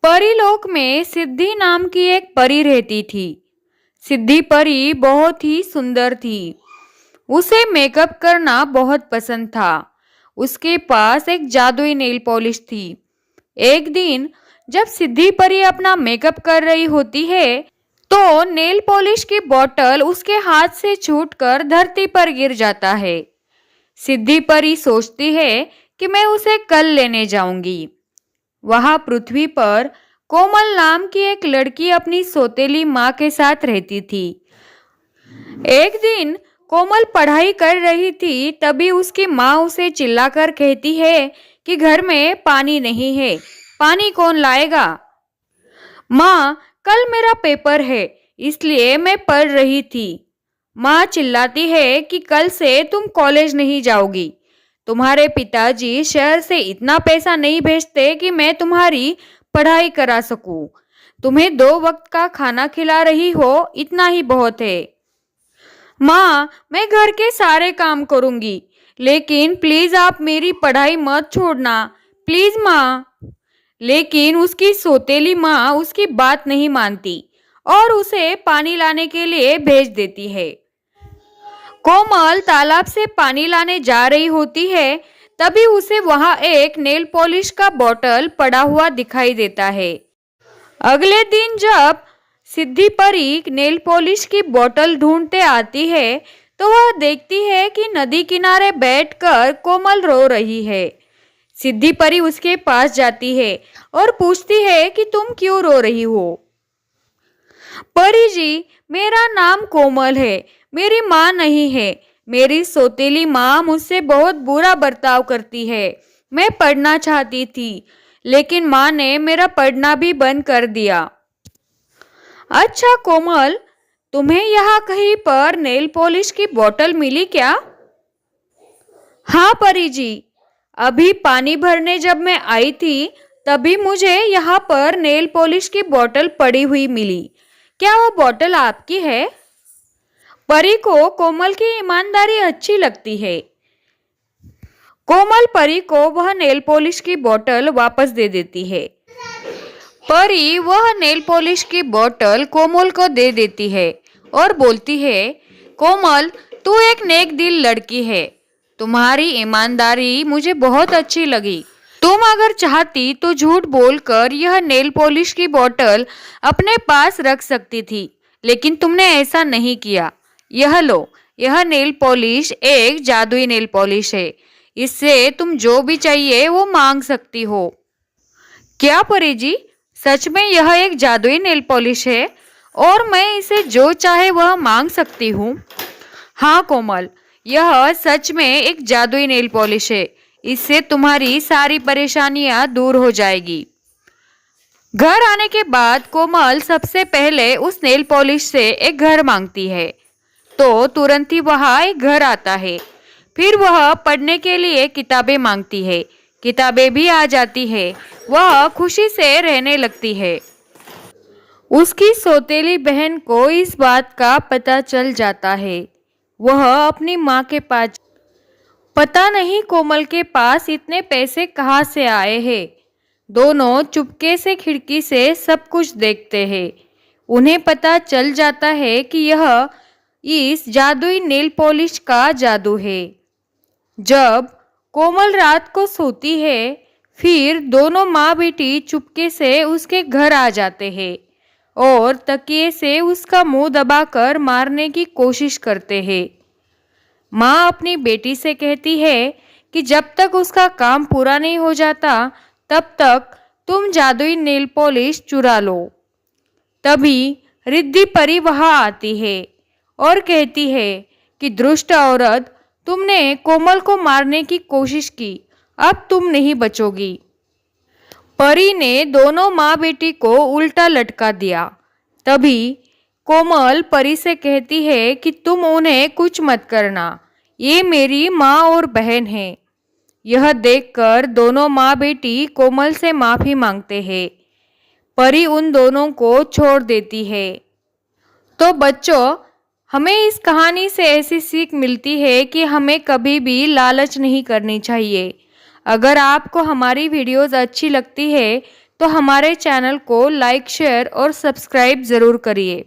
परीलोक में सिद्धि नाम की एक परी रहती थी। सिद्धि परी बहुत ही सुंदर थी। उसे मेकअप करना बहुत पसंद था। उसके पास एक जादुई नेल पॉलिश थी। एक दिन जब सिद्धि परी अपना मेकअप कर रही होती है तो नेल पॉलिश की बोतल उसके हाथ से छूटकर धरती पर गिर जाता है। सिद्धि परी सोचती है कि मैं उसे कल लेने जाऊंगी। वहां पृथ्वी पर कोमल नाम की एक लड़की अपनी सौतेली माँ के साथ रहती थी। एक दिन कोमल पढ़ाई कर रही थी, तभी उसकी माँ उसे चिल्लाकर कहती है कि घर में पानी नहीं है, पानी कौन लाएगा। माँ, कल मेरा पेपर है, इसलिए मैं पढ़ रही थी। माँ चिल्लाती है कि कल से तुम कॉलेज नहीं जाओगी। तुम्हारे पिताजी शहर से इतना पैसा नहीं भेजते कि मैं तुम्हारी पढ़ाई करा सकूं। तुम्हें 2 वक्त का खाना खिला रही हो, इतना ही बहुत है। माँ, मैं घर के सारे काम करूंगी, लेकिन प्लीज आप मेरी पढ़ाई मत छोड़ना, प्लीज माँ। लेकिन उसकी सौतेली माँ उसकी बात नहीं मानती और उसे पानी लाने के लिए भेज देती है। कोमल तालाब से पानी लाने जा रही होती है, तभी उसे वहां एक नेल पॉलिश का बोतल पड़ा हुआ दिखाई देता है। अगले दिन जब सिद्धि परी नेल पॉलिश की बोतल ढूंढते आती है तो वह देखती है कि नदी किनारे बैठकर कोमल रो रही है। सिद्धि परी उसके पास जाती है और पूछती है कि तुम क्यों रो रही हो। परी जी, मेरा नाम कोमल है, मेरी माँ नहीं है। मेरी सौतेली माँ मुझसे बहुत बुरा बर्ताव करती है। मैं पढ़ना चाहती थी, लेकिन माँ ने मेरा पढ़ना भी बंद कर दिया। अच्छा कोमल, तुम्हें यहाँ कहीं पर नेल पॉलिश की बोतल मिली क्या? हाँ परी जी, अभी पानी भरने जब मैं आई थी तभी मुझे यहाँ पर नेल पॉलिश की बोतल पड़ी हुई मिली। क्या वो बोतल आपकी है? परी को कोमल की ईमानदारी अच्छी लगती है। कोमल परी को वह नेल पॉलिश की बोतल वापस दे देती है। परी वह नेल पॉलिश की बोतल कोमल को दे देती है और बोलती है, कोमल, तू एक नेक दिल लड़की है। तुम्हारी ईमानदारी मुझे बहुत अच्छी लगी। तुम अगर चाहती तो झूठ बोलकर यह नेल पॉलिश की बोतल अपने पास रख सकती थी, लेकिन तुमने ऐसा नहीं किया। यह लो, यह नेल पॉलिश एक जादुई नेल पॉलिश है। इससे तुम जो भी चाहिए वो मांग सकती हो। क्या परी जी, सच में यह एक जादुई नेल पॉलिश है और मैं इसे जो चाहे वह मांग सकती हूँ? हाँ कोमल, यह सच में एक जादुई नेल पॉलिश है। इससे तुम्हारी सारी परेशानियां दूर हो जाएगी। घर आने के बाद कोमल सबसे पहले उस नेल पॉलिश से एक घर मांगती है, तो तुरंत ही वहां एक घर आता है। फिर वह पढ़ने के लिए किताबें मांगती है, किताबें भी आ जाती है। वह खुशी से रहने लगती है। उसकी सौतेली बहन को इस बात का पता चल जाता है। वह अपनी माँ के पास, पता नहीं कोमल के पास इतने पैसे कहाँ से आए हैं। दोनों चुपके से खिड़की से सब कुछ देखते हैं। उन्हें पता चल जाता है कि यह इस जादुई नेल पॉलिश का जादू है। जब कोमल रात को सोती है, फिर दोनों माँ बेटी चुपके से उसके घर आ जाते हैं और तकिए से उसका मुंह दबाकर मारने की कोशिश करते हैं। माँ अपनी बेटी से कहती है कि जब तक उसका काम पूरा नहीं हो जाता तब तक तुम जादुई नेल पॉलिश चुरा लो। तभी रिद्धि परी वहां आती है और कहती है कि दुष्ट औरत, तुमने कोमल को मारने की कोशिश की, अब तुम नहीं बचोगी। परी ने दोनों माँ बेटी को उल्टा लटका दिया। तभी कोमल परी से कहती है कि तुम उन्हें कुछ मत करना, ये मेरी माँ और बहन है। यह देखकर दोनों माँ बेटी कोमल से माफी मांगते हैं। परी उन दोनों को छोड़ देती है। तो बच्चों, हमें इस कहानी से ऐसी सीख मिलती है कि हमें कभी भी लालच नहीं करनी चाहिए। अगर आपको हमारी वीडियोस अच्छी लगती है तो हमारे चैनल को लाइक, शेयर और सब्सक्राइब ज़रूर करिए।